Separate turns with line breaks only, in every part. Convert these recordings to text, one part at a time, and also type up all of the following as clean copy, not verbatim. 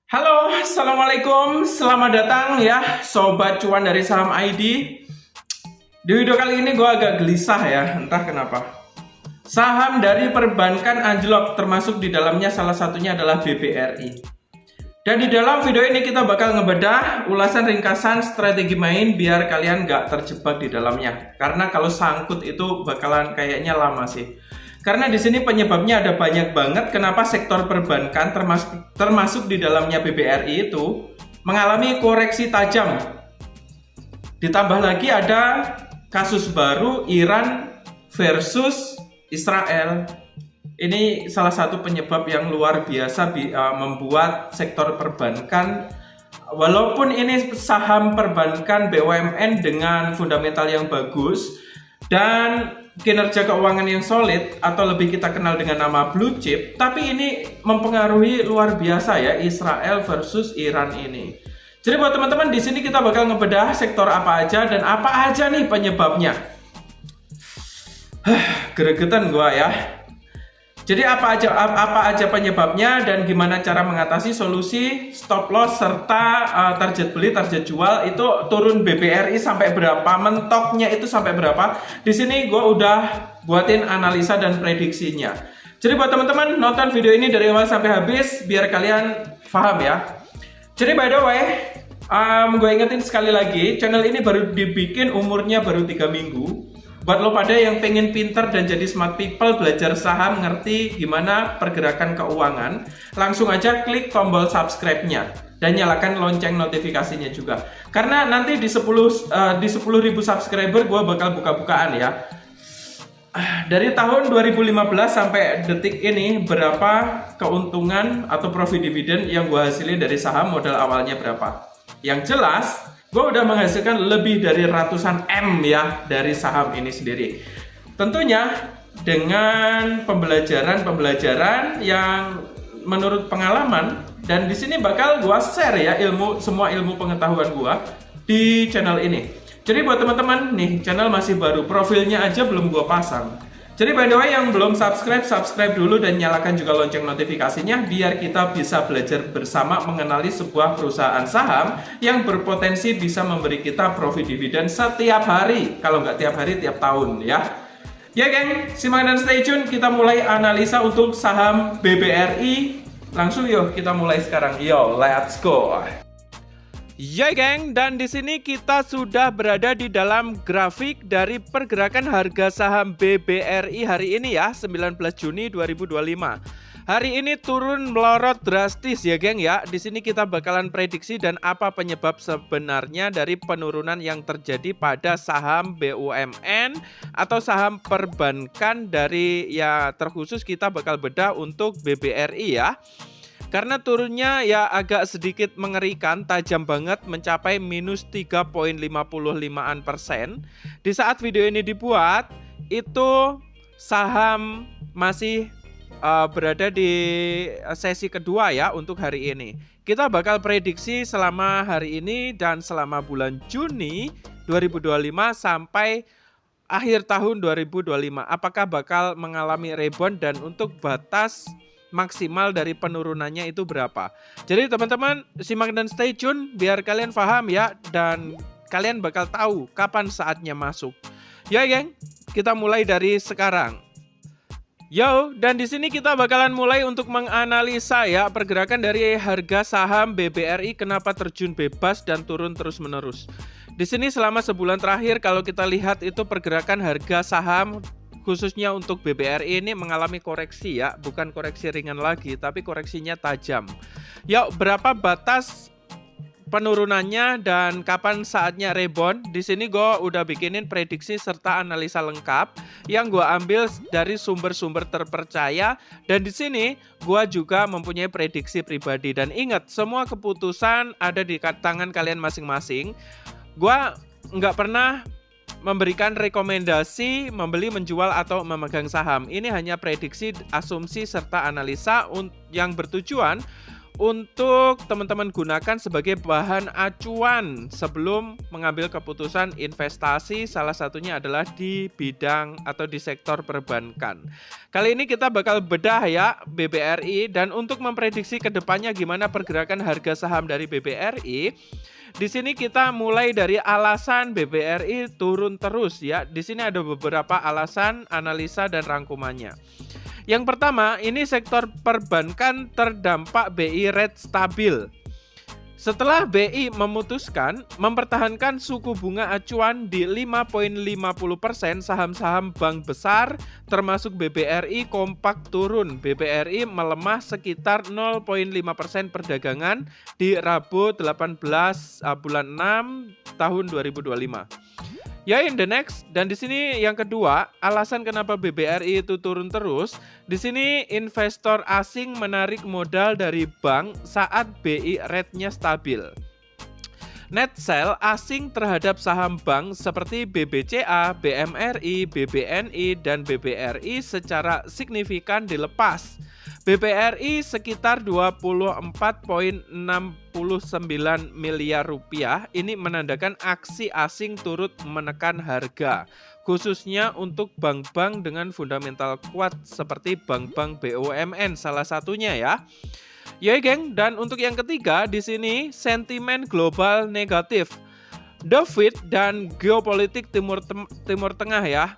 Halo, Assalamualaikum. Selamat datang ya, Sobat Cuan dari Saham ID. Di video kali ini gue agak gelisah ya, entah kenapa. Saham dari perbankan anjlok, termasuk di dalamnya salah satunya adalah BBRI. Dan di dalam video ini kita bakal ngebedah ulasan ringkasan strategi main biar kalian nggak terjebak di dalamnya. Karena kalau sangkut itu bakalan kayaknya lama sih. Karena di sini penyebabnya ada banyak banget kenapa sektor perbankan termasuk di dalamnya BBRI itu mengalami koreksi tajam. Ditambah lagi ada kasus baru Iran versus Israel. Ini salah satu penyebab yang luar biasa membuat sektor perbankan, walaupun ini saham perbankan BUMN dengan fundamental yang bagus dan kinerja keuangan yang solid atau lebih kita kenal dengan nama blue chip, tapi ini mempengaruhi luar biasa ya Israel versus Iran ini. Jadi buat teman-teman di sini kita bakal ngebedah sektor apa aja dan apa aja nih penyebabnya. Gregetan gua ya. Jadi apa aja penyebabnya dan gimana cara mengatasi, solusi, stop loss serta target beli, target jual itu turun BBRI sampai berapa, mentoknya itu sampai berapa. Di sini gue udah buatin analisa dan prediksinya. Jadi buat teman-teman nonton video ini dari awal sampai habis biar kalian paham ya. Jadi by the way, gue ingetin sekali lagi, channel ini baru dibikin, umurnya baru 3 minggu. Buat lo pada yang pengen pinter dan jadi smart people, belajar saham, ngerti gimana pergerakan keuangan, langsung aja klik tombol subscribe-nya dan nyalakan lonceng notifikasinya juga. Karena nanti di 10.000 subscriber gue bakal buka-bukaan ya. Dari tahun 2015 sampai detik ini berapa keuntungan atau profit dividen yang gue hasilin dari saham, modal awalnya berapa. Yang jelas gue udah menghasilkan lebih dari ratusan M ya dari saham ini sendiri. Tentunya dengan pembelajaran yang menurut pengalaman, dan di sini bakal gue share ya semua ilmu pengetahuan gue di channel ini. Jadi buat teman-teman nih, channel masih baru, profilnya aja belum gue pasang. Jadi by the way yang belum subscribe dulu dan nyalakan juga lonceng notifikasinya biar kita bisa belajar bersama mengenali sebuah perusahaan saham yang berpotensi bisa memberi kita profit dividen setiap hari, kalau nggak tiap hari tiap tahun ya. Ya geng, simak dan stay tune, kita mulai analisa untuk saham BBRI. Langsung yuk kita mulai sekarang. Yo, let's go. Ya geng, dan di sini kita sudah berada di dalam grafik dari pergerakan harga saham BBRI hari ini ya, 19 Juni 2025. Hari ini turun melorot drastis ya geng ya. Di sini kita bakalan prediksi dan apa penyebab sebenarnya dari penurunan yang terjadi pada saham BUMN atau saham perbankan dari ya terkhusus kita bakal bedah untuk BBRI ya. Karena turunnya ya agak sedikit mengerikan, tajam banget mencapai minus 3,55%. Di saat video ini dibuat, itu saham masih berada di sesi kedua ya untuk hari ini. Kita bakal prediksi selama hari ini dan selama bulan Juni 2025 sampai akhir tahun 2025. Apakah bakal mengalami rebound dan untuk batas maksimal dari penurunannya itu berapa. Jadi teman-teman simak dan stay tune biar kalian paham ya dan kalian bakal tahu kapan saatnya masuk. Ya geng, kita mulai dari sekarang. Yo, dan di sini kita bakalan mulai untuk menganalisa ya pergerakan dari harga saham BBRI kenapa terjun bebas dan turun terus-menerus. Di sini selama sebulan terakhir kalau kita lihat itu pergerakan harga saham khususnya untuk BBRI ini mengalami koreksi ya, bukan koreksi ringan lagi, tapi koreksinya tajam. Ya, berapa batas penurunannya dan kapan saatnya rebound? Di sini gue udah bikinin prediksi serta analisa lengkap yang gue ambil dari sumber-sumber terpercaya. Dan di sini gue juga mempunyai prediksi pribadi. Dan ingat, semua keputusan ada di tangan kalian masing-masing. Gue nggak pernah memberikan rekomendasi membeli, menjual, atau memegang saham. Ini hanya prediksi, asumsi, serta analisa yang bertujuan untuk teman-teman gunakan sebagai bahan acuan sebelum mengambil keputusan investasi, salah satunya adalah di bidang atau di sektor perbankan. Kali ini kita bakal bedah ya BBRI, dan untuk memprediksi kedepannya gimana pergerakan harga saham dari BBRI, di sini kita mulai dari alasan BBRI turun terus ya. Di sini ada beberapa alasan, analisa dan rangkumannya. Yang pertama, ini sektor perbankan terdampak BI rate stabil. Setelah BI memutuskan mempertahankan suku bunga acuan di 5,50%, saham-saham bank besar termasuk BBRI kompak turun. BBRI melemah sekitar 0,5% perdagangan di Rabu 18 bulan 6 tahun 2025. Ya, in the next, dan di sini yang kedua, alasan kenapa BBRI itu turun terus. Di sini investor asing menarik modal dari bank saat BI rate-nya stabil. Net sell asing terhadap saham bank seperti BBCA, BMRI, BBNI, dan BBRI secara signifikan dilepas. BBRI sekitar 24,69 miliar rupiah. Ini menandakan aksi asing turut menekan harga, khususnya untuk bank-bank dengan fundamental kuat seperti bank-bank BUMN salah satunya ya. Ya geng, dan untuk yang ketiga di sini sentimen global negatif. The Fed dan geopolitik Timur Tengah ya.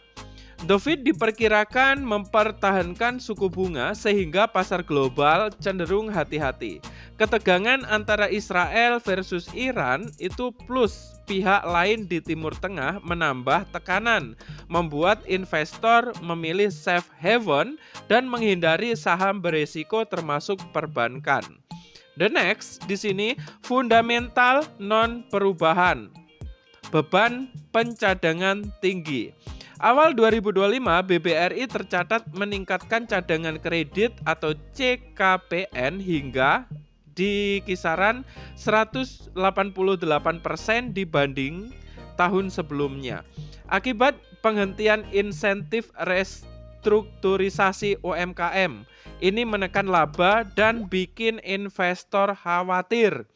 The Fed diperkirakan mempertahankan suku bunga sehingga pasar global cenderung hati-hati. Ketegangan antara Israel versus Iran itu plus pihak lain di Timur Tengah menambah tekanan, membuat investor memilih safe haven dan menghindari saham beresiko termasuk perbankan. The next di sini fundamental non perubahan. Beban pencadangan tinggi. Awal 2025, BBRI tercatat meningkatkan cadangan kredit atau CKPN hingga di kisaran 188% dibanding tahun sebelumnya. Akibat penghentian insentif restrukturisasi UMKM, ini menekan laba dan bikin investor khawatir.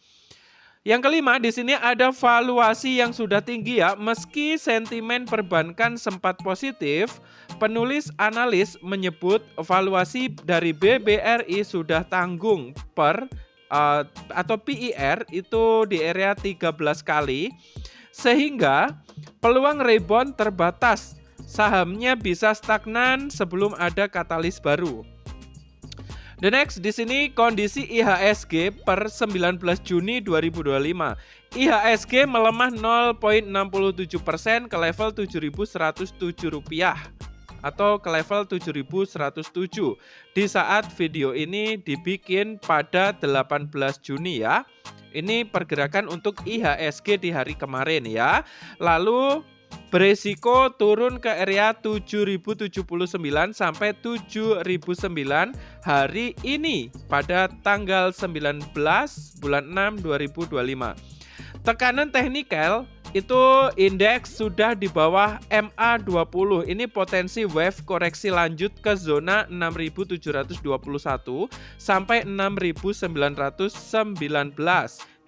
Yang kelima, di sini ada valuasi yang sudah tinggi ya. Meski sentimen perbankan sempat positif, penulis analis menyebut valuasi dari BBRI sudah tanggung atau PIR itu di area 13 kali, sehingga peluang rebound terbatas. Sahamnya bisa stagnan sebelum ada katalis baru. The next, di sini kondisi IHSG per 19 Juni 2025. IHSG melemah 0,67% ke level 7.107 rupiah atau ke level 7.107 di saat video ini dibikin pada 18 Juni ya. Ini pergerakan untuk IHSG di hari kemarin ya. Lalu beresiko turun ke area 7.079 sampai 7.009 hari ini pada tanggal 19 bulan 6 2025. Tekanan teknikal itu indeks sudah di bawah MA20. Ini potensi wave koreksi lanjut ke zona 6.721 sampai 6.919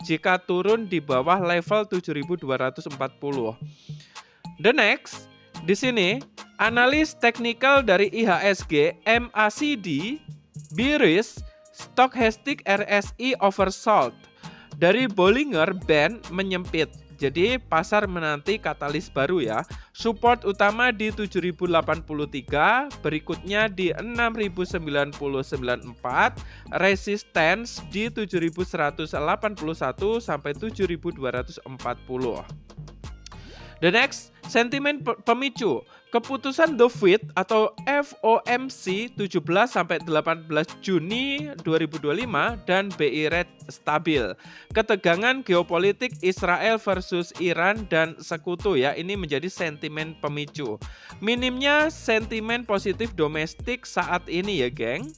jika turun di bawah level 7.240. The next, di sini analis teknikal dari IHSG, MACD, bearish, stochastic RSI oversold. Dari Bollinger Band menyempit. Jadi pasar menanti katalis baru ya. Support utama di 7.083, berikutnya di 6.994, resistance di 7.181 sampai 7.240. The next, sentimen pemicu. Keputusan The Fed atau FOMC 17 sampai 18 Juni 2025 dan BI rate stabil. Ketegangan geopolitik Israel versus Iran dan sekutu ya, ini menjadi sentimen pemicu. Minimnya sentimen positif domestik saat ini ya, geng.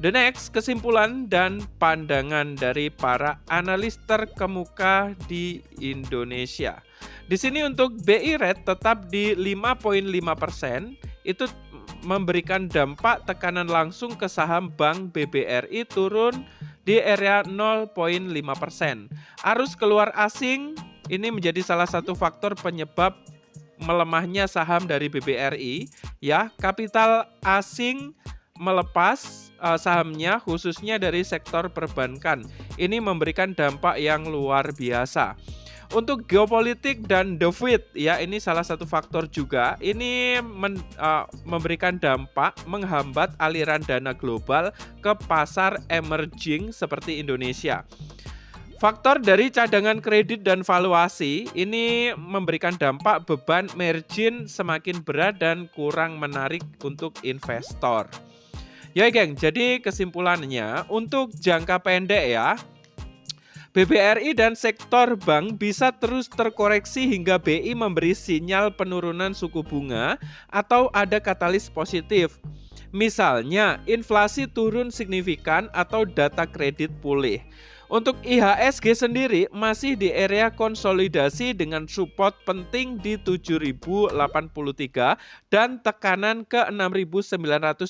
The next, kesimpulan dan pandangan dari para analis terkemuka di Indonesia. Di sini untuk BI rate tetap di 5,5%, itu memberikan dampak tekanan langsung ke saham bank BBRI turun di area 0,5%. Arus keluar asing ini menjadi salah satu faktor penyebab melemahnya saham dari BBRI ya. Kapital asing melepas sahamnya khususnya dari sektor perbankan. Ini memberikan dampak yang luar biasa. Untuk geopolitik dan the Fed ya, ini salah satu faktor juga. Ini memberikan dampak menghambat aliran dana global ke pasar emerging seperti Indonesia. Faktor dari cadangan kredit dan valuasi ini memberikan dampak beban margin semakin berat dan kurang menarik untuk investor. Ya geng, jadi kesimpulannya untuk jangka pendek ya, BBRI dan sektor bank bisa terus terkoreksi hingga BI memberi sinyal penurunan suku bunga atau ada katalis positif. Misalnya, inflasi turun signifikan atau data kredit pulih. Untuk IHSG sendiri masih di area konsolidasi dengan support penting di 7.083 dan tekanan ke 6.994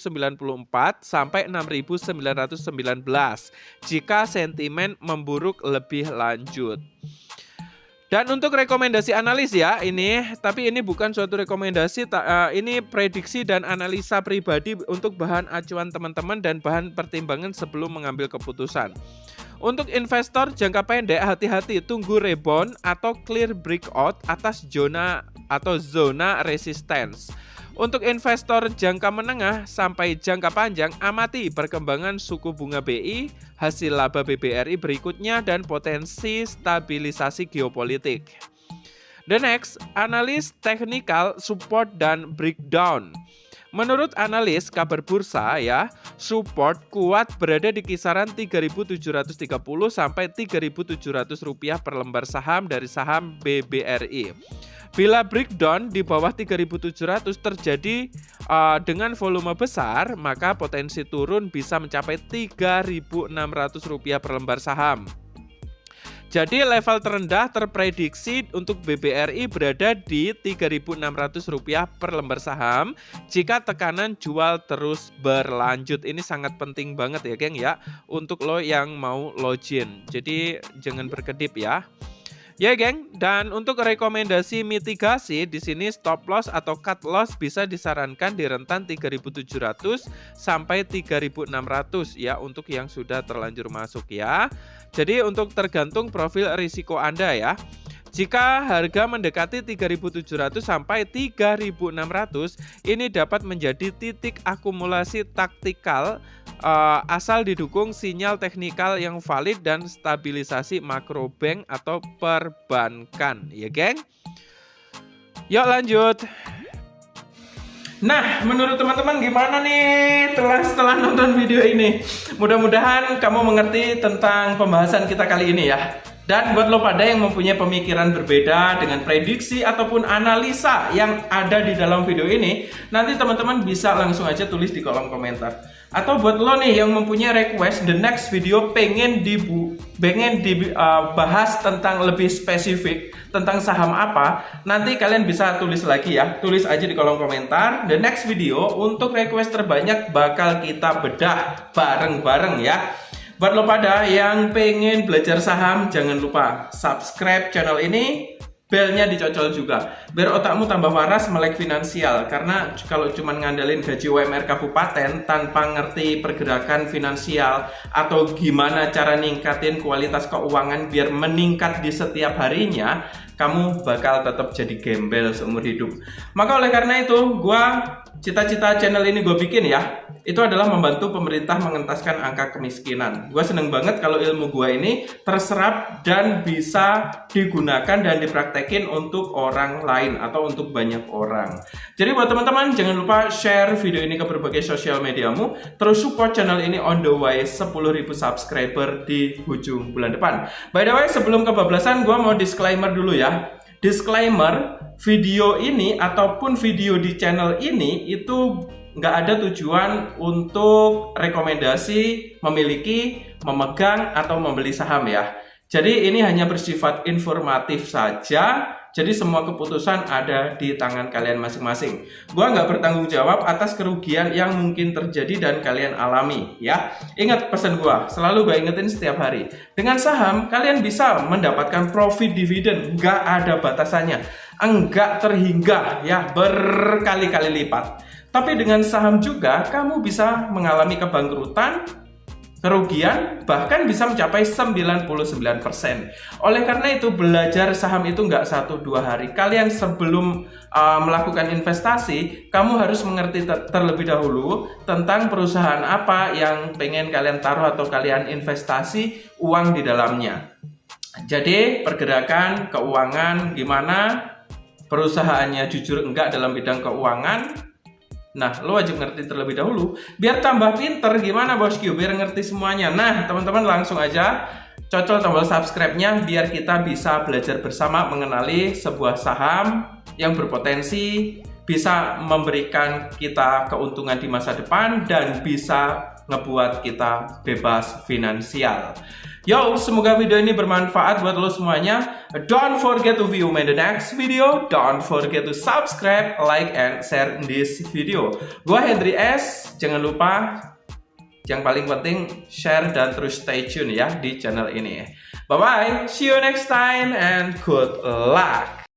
sampai 6.919 jika sentimen memburuk lebih lanjut. Dan untuk rekomendasi analis ya tapi ini bukan suatu rekomendasi, ini prediksi dan analisa pribadi untuk bahan acuan teman-teman dan bahan pertimbangan sebelum mengambil keputusan. Untuk investor jangka pendek hati-hati tunggu rebound atau clear breakout atas zona resistance. Untuk investor jangka menengah sampai jangka panjang amati perkembangan suku bunga BI, hasil laba BBRI berikutnya dan potensi stabilisasi geopolitik. The next, analis teknikal support dan breakdown. Menurut analis kabar bursa ya, support kuat berada di kisaran 3.730 sampai 3.700 rupiah per lembar saham dari saham BBRI. Bila breakdown di bawah 3.700 terjadi dengan volume besar, maka potensi turun bisa mencapai 3.600 rupiah per lembar saham. Jadi level terendah terprediksi untuk BBRI berada di Rp3.600 per lembar saham jika tekanan jual terus berlanjut. Ini sangat penting banget ya geng ya untuk lo yang mau login. Jadi jangan berkedip ya. Ya geng, dan untuk rekomendasi mitigasi di sini stop loss atau cut loss bisa disarankan di rentan 3.700 sampai 3.600 ya untuk yang sudah terlanjur masuk ya. Jadi untuk tergantung profil risiko Anda ya. Jika harga mendekati 3.700 sampai 3.600, ini dapat menjadi titik akumulasi taktikal asal didukung sinyal teknikal yang valid dan stabilisasi makro bank atau perbankan, ya geng? Yuk lanjut. Nah, menurut teman-teman gimana nih setelah nonton video ini? Mudah-mudahan kamu mengerti tentang pembahasan kita kali ini ya. Dan buat lo pada yang mempunyai pemikiran berbeda dengan prediksi ataupun analisa yang ada di dalam video ini, nanti teman-teman bisa langsung aja tulis di kolom komentar. Atau buat lo nih yang mempunyai request the next video pengen dibahas tentang lebih spesifik tentang saham apa, nanti kalian bisa tulis lagi ya. Tulis aja di kolom komentar. The next video untuk request terbanyak bakal kita bedah bareng-bareng ya. Buat lo pada yang pengen belajar saham, jangan lupa subscribe channel ini, belnya dicocol juga biar otakmu tambah waras melek finansial. Karena kalau cuma ngandalin gaji UMR kabupaten tanpa ngerti pergerakan finansial atau gimana cara ningkatin kualitas keuangan biar meningkat di setiap harinya, kamu bakal tetap jadi gembel seumur hidup. Maka oleh karena itu, cita-cita channel ini gue bikin ya, itu adalah membantu pemerintah mengentaskan angka kemiskinan. Gue seneng banget kalau ilmu gue ini terserap dan bisa digunakan dan dipraktekin untuk orang lain atau untuk banyak orang. Jadi buat teman-teman jangan lupa share video ini ke berbagai sosial mediamu. Terus support channel ini on the way 10.000 subscriber di ujung bulan depan. By the way, sebelum kebablasan gue mau disclaimer dulu ya. Disclaimer, video ini ataupun video di channel ini itu nggak ada tujuan untuk rekomendasi memiliki, memegang, atau membeli saham ya. Jadi ini hanya bersifat informatif saja Jadi semua keputusan ada di tangan kalian masing-masing. Gua nggak bertanggung jawab atas kerugian yang mungkin terjadi dan kalian alami, ya. Ingat pesan gua, selalu gua ingetin setiap hari. Dengan saham, kalian bisa mendapatkan profit dividen, nggak ada batasannya, enggak terhingga, ya, berkali-kali lipat. Tapi dengan saham juga, kamu bisa mengalami kebangkrutan, kerugian, bahkan bisa mencapai 99%. Oleh karena itu, belajar saham itu nggak 1-2 hari. Kalian sebelum melakukan investasi, kamu harus mengerti terlebih dahulu tentang perusahaan apa yang pengen kalian taruh atau kalian investasi uang di dalamnya. Jadi, pergerakan keuangan gimana, perusahaannya jujur enggak dalam bidang keuangan. Nah, lo wajib ngerti terlebih dahulu biar tambah pinter. Gimana bosku? Biar ngerti semuanya. Nah, teman-teman langsung aja cocol tombol subscribe-nya biar kita bisa belajar bersama mengenali sebuah saham yang berpotensi bisa memberikan kita keuntungan di masa depan dan bisa ngebuat kita bebas finansial. Yo, semoga video ini bermanfaat buat lo semuanya. Don't forget to view my next video. Don't forget to subscribe, like, and share this video. Gua Hendry S. Jangan lupa, yang paling penting, share dan terus stay tune ya di channel ini. Bye-bye, see you next time, and good luck.